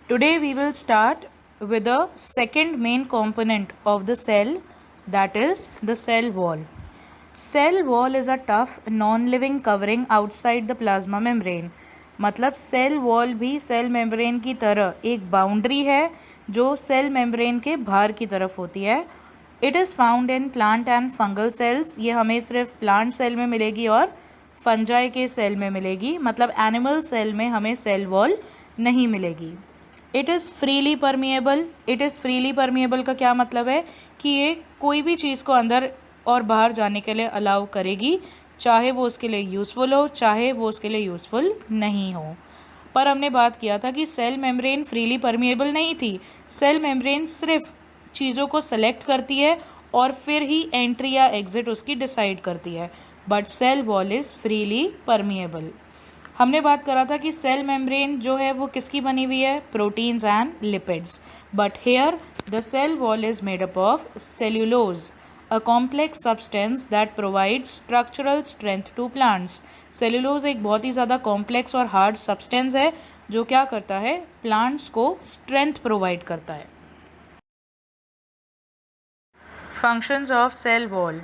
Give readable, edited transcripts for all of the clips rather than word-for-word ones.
Today we will start with the second main component of the cell, that is the cell wall. Cell wall is a tough non-living covering outside the plasma membrane. मतलब cell wall भी cell membrane की तरह एक boundary है जो cell membrane के बाहर की तरफ होती है. It is found in plant and fungal sales. ये हमें सिर्फ प्लांट सेल में मिलेगी और फंजाई के सेल में मिलेगी. मतलब एनिमल सेल में हमें सेल वॉल नहीं मिलेगी. It is freely permeable. It is freely permeable का क्या मतलब है कि ये कोई भी चीज़ को अंदर और बाहर जाने के लिए अलाउ करेगी, चाहे वो उसके लिए यूज़फुल हो, चाहे वो उसके लिए यूज़फुल नहीं हो. पर हमने बात किया था कि सेल मेम्ब्रेन फ्रीली परमिएबल नहीं थी. सेल मेम्ब्रेन सिर्फ चीज़ों को सेलेक्ट करती है और फिर ही एंट्री या एग्जिट उसकी डिसाइड करती है. But cell wall is freely permeable. हमने बात करा था कि सेल मेम्ब्रेन जो है वो किसकी बनी हुई है, proteins and lipids. But here the cell wall is made up of cellulose, a complex substance that provides structural strength to plants. Cellulose एक बहुत ही ज़्यादा कॉम्प्लेक्स और हार्ड सब्सटेंस है जो क्या करता है, प्लांट्स को स्ट्रेंथ प्रोवाइड करता है. Functions of cell wall.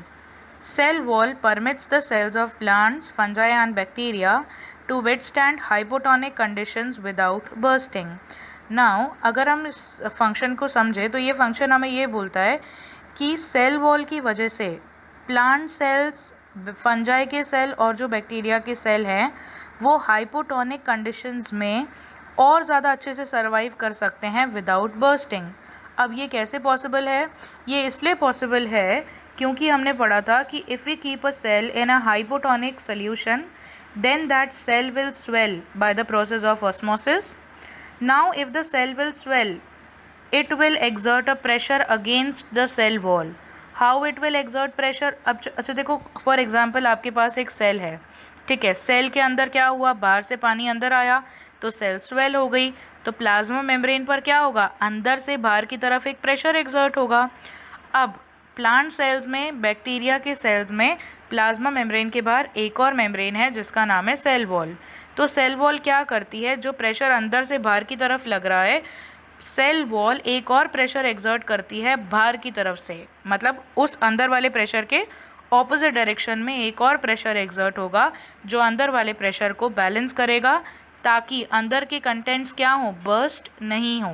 Cell wall permits the cells of plants, fungi and bacteria to withstand hypotonic conditions without bursting. Now अगर हम इस फंक्शन को समझें तो ये फंक्शन हमें ये बोलता है कि सेल वॉल की वजह से प्लांट सेल्स, फंजाई के सेल और जो बैक्टीरिया के सेल हैं वो हाइपोटोनिक कंडीशंस में और ज़्यादा अच्छे से सर्वाइव कर सकते हैं विदाउट बर्स्टिंग. अब ये कैसे पॉसिबल है? ये इसलिए पॉसिबल है क्योंकि हमने पढ़ा था कि if we keep a cell in a hypotonic solution then that cell will swell by the process of osmosis. Now if the cell will swell it will exert a pressure against the cell wall. How it will exert pressure? अब अच्छा देखो, for example आपके पास एक cell है, ठीक है. Cell के अंदर क्या हुआ, बाहर से पानी अंदर आया तो सेल स्वेल हो गई. तो प्लाज्मा मेम्ब्रेन पर क्या होगा, अंदर से बाहर की तरफ एक प्रेशर एक्सर्ट होगा. अब प्लांट सेल्स में, बैक्टीरिया के सेल्स में प्लाज्मा मेम्ब्रेन के बाहर एक और मेम्ब्रेन है जिसका नाम है सेल वॉल. तो सेल वॉल क्या करती है, जो प्रेशर अंदर से बाहर की तरफ लग रहा है, सेल वॉल एक और प्रेशर एक्सर्ट करती है बाहर की तरफ से. मतलब उस अंदर वाले प्रेशर के ऑपोजिट डायरेक्शन में एक और प्रेशर एक्सर्ट होगा जो अंदर वाले प्रेशर को बैलेंस करेगा ताकि अंदर के कंटेंट्स क्या हो, बर्स्ट नहीं हो.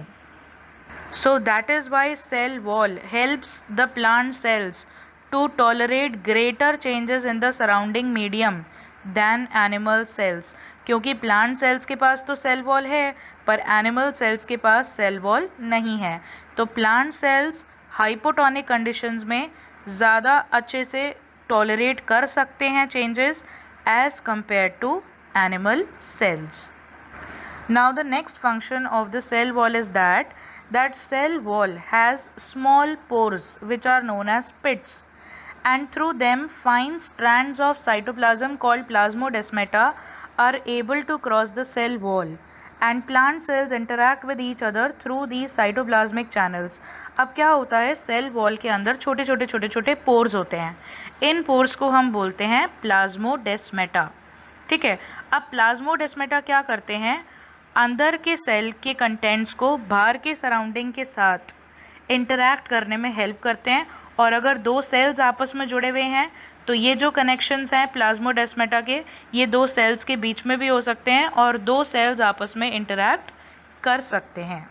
So that is why cell wall helps the plant cells to tolerate greater changes in the surrounding medium than animal cells. क्योंकि प्लांट सेल्स के पास तो सेल वॉल है पर एनिमल सेल्स के पास सेल वॉल नहीं है. तो प्लांट सेल्स हाइपोटोनिक कंडीशंस में ज़्यादा अच्छे से टॉलरेट कर सकते हैं changes as compare to animal cells. Now the next function of the cell wall is that cell wall has small pores which are known as pits, and through them fine strands of cytoplasm called plasmodesmata are able to cross the cell wall, and plant cells interact with each other through these cytoplasmic channels. अब क्या होता है, cell wall के अंदर छोटे छोटे छोटे छोटे पोर्स होते हैं. इन पोर्स को हम बोलते हैं प्लाज्मोडेस्मेटा, ठीक है. अब प्लाज्मोडेस्मेटा क्या करते हैं, अंदर के सेल के कंटेंट्स को बाहर के सराउंडिंग के साथ इंटरैक्ट करने में हेल्प करते हैं. और अगर दो सेल्स आपस में जुड़े हुए हैं तो ये जो कनेक्शंस हैं प्लाज्मोडेस्मेटा के, ये दो सेल्स के बीच में भी हो सकते हैं और दो सेल्स आपस में इंटरैक्ट कर सकते हैं.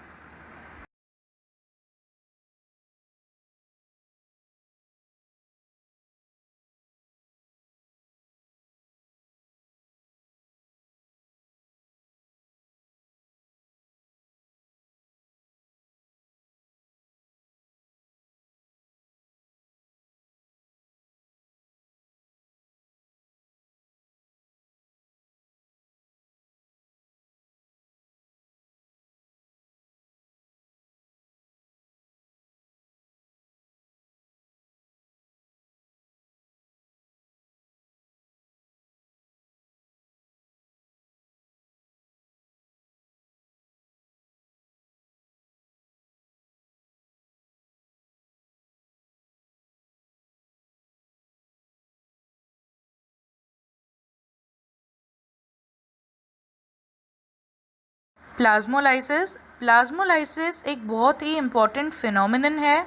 Plasmolysis प्लाज्मोलाइसिस एक बहुत ही इम्पॉर्टेंट फिनोमिनन है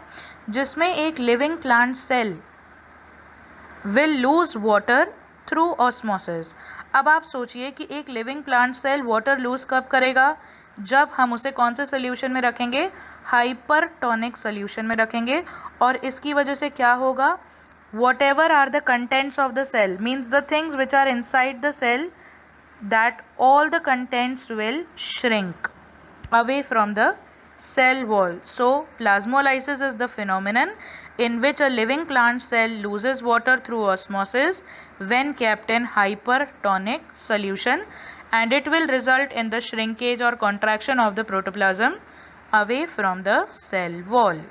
जिसमें एक living plant cell will lose water through osmosis. अब आप सोचिए कि एक living plant cell water lose कब करेगा? जब हम उसे कौन से सोल्यूशन में रखेंगे? हाइपरटोनिक सोल्यूशन में रखेंगे। और इसकी वजह से क्या होगा? whatever are the contents of the cell, means the things which are inside the cell, that all the contents will shrink away from the cell wall. So plasmolysis is the phenomenon in which a living plant cell loses water through osmosis when kept in hypertonic solution, and it will result in the shrinkage or contraction of the protoplasm away from the cell wall.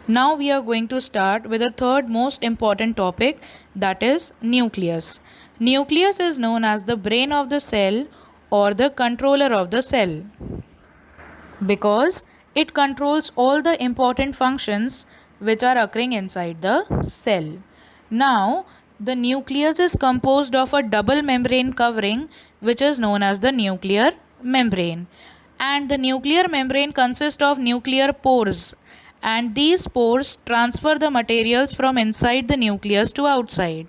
Now we are going to start with the third most important topic, that is nucleus. Nucleus is known as the brain of the cell or the controller of the cell because it controls all the important functions which are occurring inside the cell. Now the nucleus is composed of a double membrane covering which is known as the nuclear membrane, and the nuclear membrane consists of nuclear pores, and these pores transfer the materials from inside the nucleus to outside.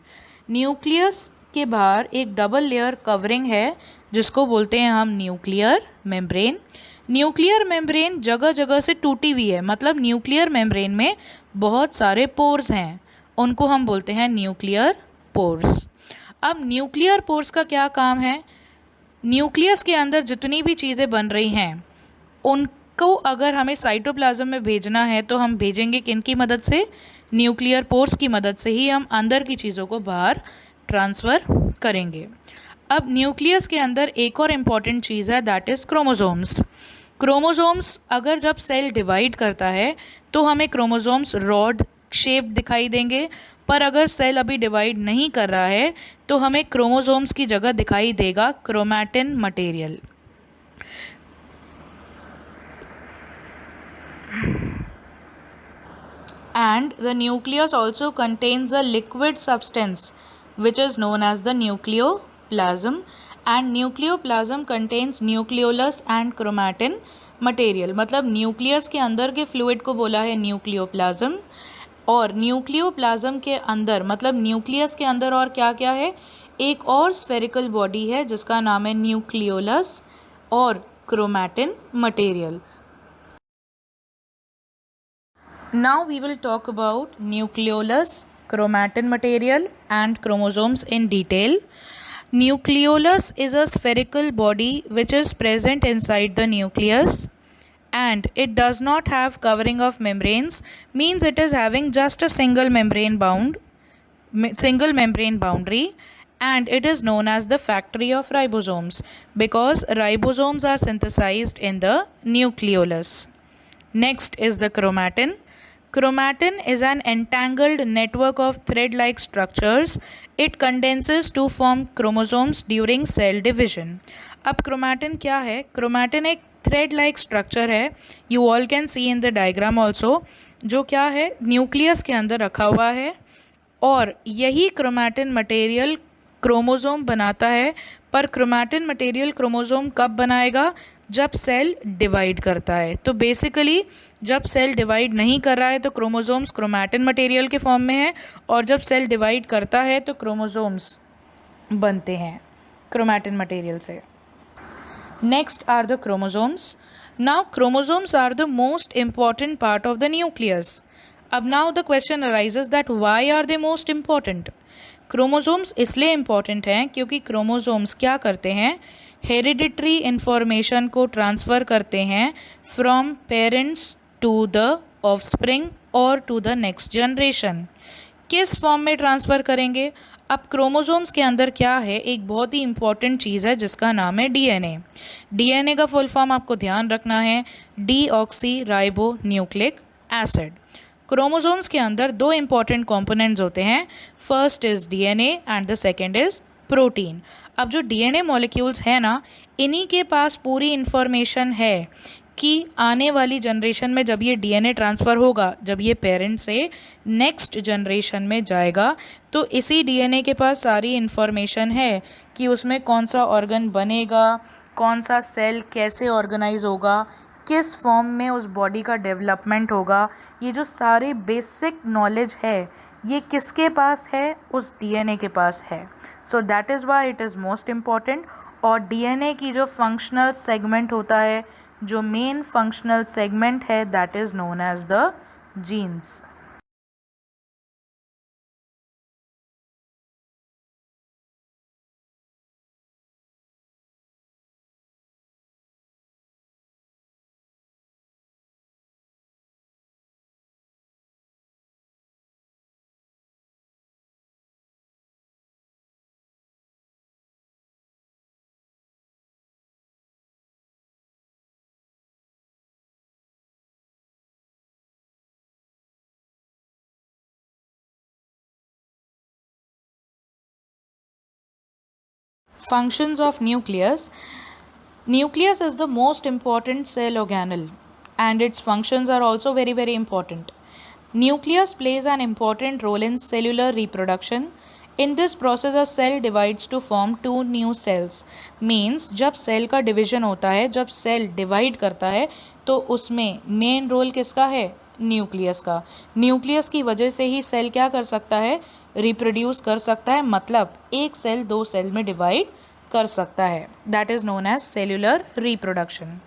Nucleus के बाहर एक double layer covering है जिसको बोलते हैं हम nuclear membrane. Nuclear membrane जगह जगह से टूटी हुई है, मतलब न्यूक्लियर मेम्ब्रेन में बहुत सारे पोर्स हैं, उनको हम बोलते हैं न्यूक्लियर पोर्स। अब न्यूक्लियर पोर्स का क्या काम है? न्यूक्लियस के अंदर जितनी भी चीज़ें बन रही हैं उनको अगर हमें साइटोप्लाज्म में भेजना है तो हम भेजेंगे किनकी मदद से? न्यूक्लियर पोर्स की मदद से ही हम अंदर की चीज़ों को बाहर ट्रांसफ़र करेंगे। अब न्यूक्लियस के अंदर एक और इम्पॉर्टेंट चीज़ है, दैट इज़ क्रोमोसोम्स। क्रोमोसोम्स अगर जब सेल डिवाइड करता है तो हमें क्रोमोसोम्स रॉड शेप दिखाई देंगे, पर अगर सेल अभी डिवाइड नहीं कर रहा है तो हमें क्रोमोसोम्स की जगह दिखाई देगा chromatin material. And the nucleus also contains a liquid substance which is known as the nucleoplasm, and nucleoplasm contains nucleolus and chromatin material। मतलब न्यूक्लियस के अंदर के फ्लूइड को बोला है न्यूक्लियोप्लाज्म, और न्यूक्लियोप्लाज्म के अंदर मतलब न्यूक्लियस के अंदर और क्या क्या है? एक और स्फेरिकल बॉडी है जिसका नाम है न्यूक्लियोलस और chromatin material. Now we will talk about nucleolus, chromatin material and chromosomes in detail. Nucleolus is a spherical body which is present inside the nucleus, and it does not have covering of membranes, means it is having just a single membrane boundary, and it is known as the factory of ribosomes because ribosomes are synthesized in the nucleolus. Next is the chromatin. Chromatin is an entangled network of thread-like structures. It condenses to form chromosomes during cell division. अब chromatin क्या है? Chromatin एक thread-like structure है, you all can see in the diagram also, जो क्या है? Nucleus के अंदर रखा हुआ है, और यही क्रोमैटिन मटेरियल क्रोमोसोम बनाता है। पर क्रोमैटिन मटेरियल क्रोमोसोम कब बनाएगा? जब सेल डिवाइड करता है। तो बेसिकली जब सेल डिवाइड नहीं कर रहा है तो क्रोमोसोम्स क्रोमैटिन मटेरियल के फॉर्म में है, और जब सेल डिवाइड करता है तो क्रोमोसोम्स बनते हैं क्रोमैटिन मटेरियल से। Next are the chromosomes. Now chromosomes are the most important part of the nucleus. अब now the question arises that why are they most important? Chromosomes इसलिए इम्पॉर्टेंट हैं क्योंकि क्रोमोसोम्स क्या करते हैं, हेरिडिटरी इंफॉर्मेशन को transfer करते हैं from parents to the offspring और टू द नेक्स्ट जनरेशन। किस फॉर्म में ट्रांसफ़र करेंगे? अब क्रोमोसोम्स के अंदर क्या है, एक बहुत ही इंपॉर्टेंट चीज़ है जिसका नाम है डीएनए। डीएनए का फुल फॉर्म आपको ध्यान रखना है, deoxy ribo nucleic acid. Chromosomes के अंदर दो इंपॉर्टेंट कंपोनेंट्स होते हैं, first is DNA and the second is protein. अब जो डीएनए मॉलिक्यूल्स हैं ना, इन्हीं के पास पूरी इंफॉर्मेशन है कि आने वाली जनरेशन में जब ये डीएनए ट्रांसफ़र होगा, जब ये पेरेंट से नेक्स्ट जनरेशन में जाएगा, तो इसी डीएनए के पास सारी इंफॉर्मेशन है कि उसमें कौन सा ऑर्गन बनेगा, कौन सा सेल कैसे ऑर्गेनाइज होगा, किस फॉर्म में उस बॉडी का डेवलपमेंट होगा। ये जो सारे बेसिक नॉलेज है ये किसके पास है? उस डीएनए के पास है। So that is why it is most important. और डीएनए की जो फंक्शनल सेगमेंट होता है, जो मेन फंक्शनल सेगमेंट है, that is known as the genes. Functions of nucleus. Nucleus is the most important cell organelle and its functions are also very important. Nucleus plays an important role in cellular reproduction. In this process a cell divides to form two new cells. Means जब cell का division होता है, जब cell divide करता है, तो उसमें main role किसका है? न्यूक्लियस का। न्यूक्लियस की वजह से ही सेल क्या कर सकता है? रिप्रोड्यूस कर सकता है, मतलब एक सेल दो सेल में डिवाइड कर सकता है। That is known as cellular reproduction.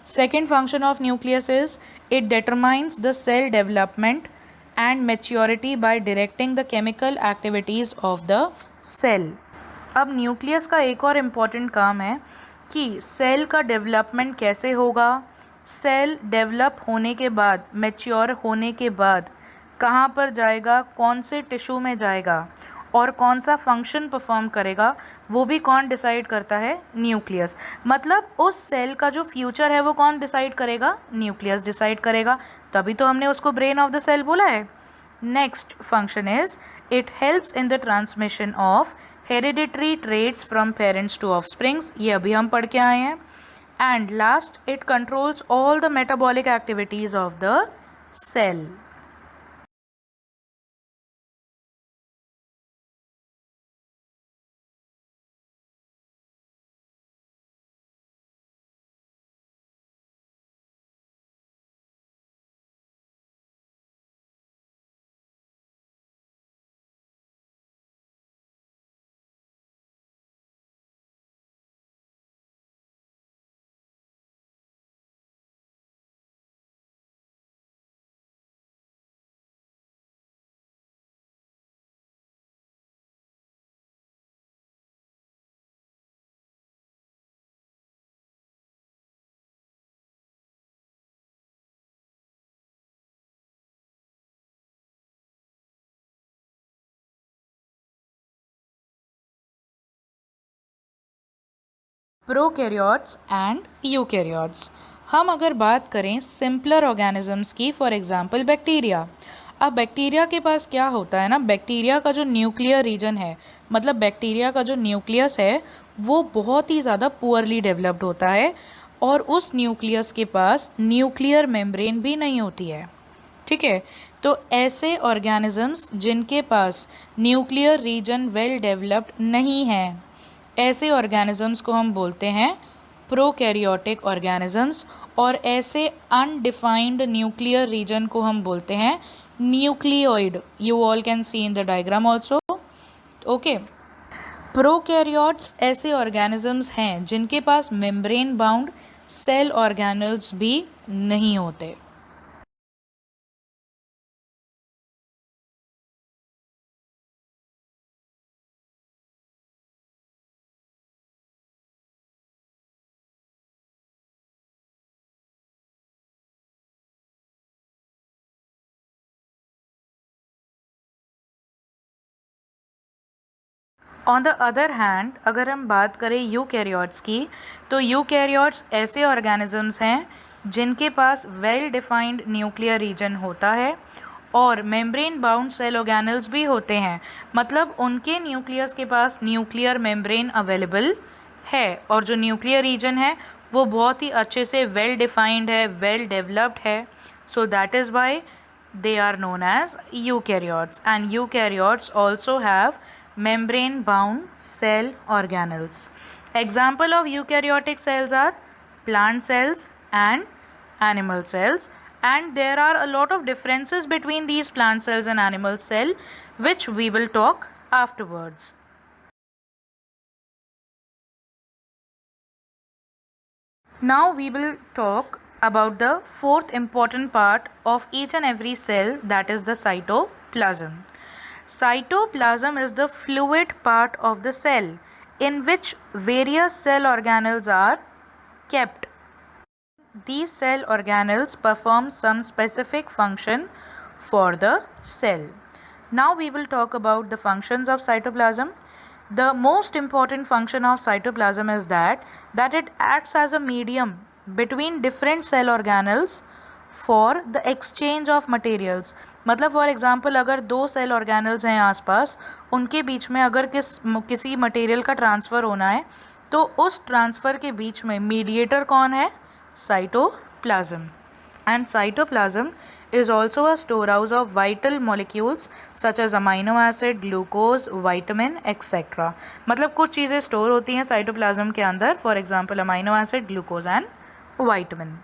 Second function of nucleus is it determines the cell development and maturity by directing the chemical activities of the cell. अब न्यूक्लियस का एक और इम्पॉर्टेंट काम है कि सेल का डेवलपमेंट कैसे होगा, सेल डेवलप होने के बाद, मैच्योर होने के बाद कहाँ पर जाएगा, कौन से टिश्यू में जाएगा और कौन सा फंक्शन परफॉर्म करेगा, वो भी कौन डिसाइड करता है? न्यूक्लियस। मतलब उस सेल का जो फ्यूचर है वो कौन डिसाइड करेगा? न्यूक्लियस डिसाइड करेगा। तभी तो हमने उसको ब्रेन ऑफ द सेल बोला है। Next function is it helps in the transmission of hereditary traits from parents to offsprings, ये अभी हम पढ़ के आए हैं। And last it controls all the metabolic activities of the cell. Prokaryotes and eukaryotes. हम अगर बात करें सिंपलर ऑर्गेनिजम्स की, फॉर एग्जांपल बैक्टीरिया। अब बैक्टीरिया के पास क्या होता है ना, बैक्टीरिया का जो न्यूक्लियर रीजन है, मतलब बैक्टीरिया का जो न्यूक्लियस है वो बहुत ही ज़्यादा पुअरली डेवलप्ड होता है और उस न्यूक्लियस के पास न्यूक्लियर मेम्ब्रेन भी नहीं होती है। ठीक है, तो ऐसे ऑर्गेनिजम्स जिनके पास न्यूक्लियर रीजन वेल डेवलप्ड नहीं है, ऐसे ऑर्गेनिजम्स को हम बोलते हैं प्रोकैरियोटिक ऑर्गेनिजम्स। और ऐसे अनडिफाइंड न्यूक्लियर रीजन को हम बोलते हैं nucleoid. You all can see in the diagram also. Okay, prokaryotes ऐसे ऑर्गेनिजम्स हैं जिनके पास मेम्ब्रेन बाउंड सेल ऑर्गेनल्स भी नहीं होते। ऑन द अदर हैंड अगर हम बात करें यूकैरियोट्स की, तो यूकैरियोट्स ऐसे ऑर्गेनिजम्स हैं जिनके पास वेल डिफाइंड न्यूक्लियर रीजन होता है और मेम्ब्रेन बाउंड सेल ऑर्गेनल्स भी होते हैं। मतलब उनके न्यूक्लियस के पास न्यूक्लियर मेम्ब्रेन अवेलेबल है और जो न्यूक्लियर रीजन है वो बहुत ही अच्छे से वेल डिफाइंड है, वेल डेवलप्ड है। So that is why they are known as eukaryotes, and eukaryotes also have membrane bound cell organelles. Example of eukaryotic cells are plant cells and animal cells, and there are a lot of differences between these plant cells and animal cell which we will talk afterwards. Now we will talk about the fourth important part of each and every cell, that is the cytoplasm. Cytoplasm is the fluid part of the cell in which various cell organelles are kept. These cell organelles perform some specific function for the cell. Now we will talk about the functions of cytoplasm. The most important function of cytoplasm is that it acts as a medium between different cell organelles for the exchange of materials. मतलब for example अगर दो cell organelles हैं आसपास, उनके बीच में अगर किसी material का ट्रांसफ़र होना है तो उस ट्रांसफ़र के बीच में मीडिएटर कौन है? Cytoplasm. And cytoplasm is also a storehouse of vital molecules such as amino acid, glucose, vitamin, etc. मतलब कुछ चीज़ें स्टोर होती हैं साइटोप्लाज्म के अंदर, for example amino acid, glucose and vitamin.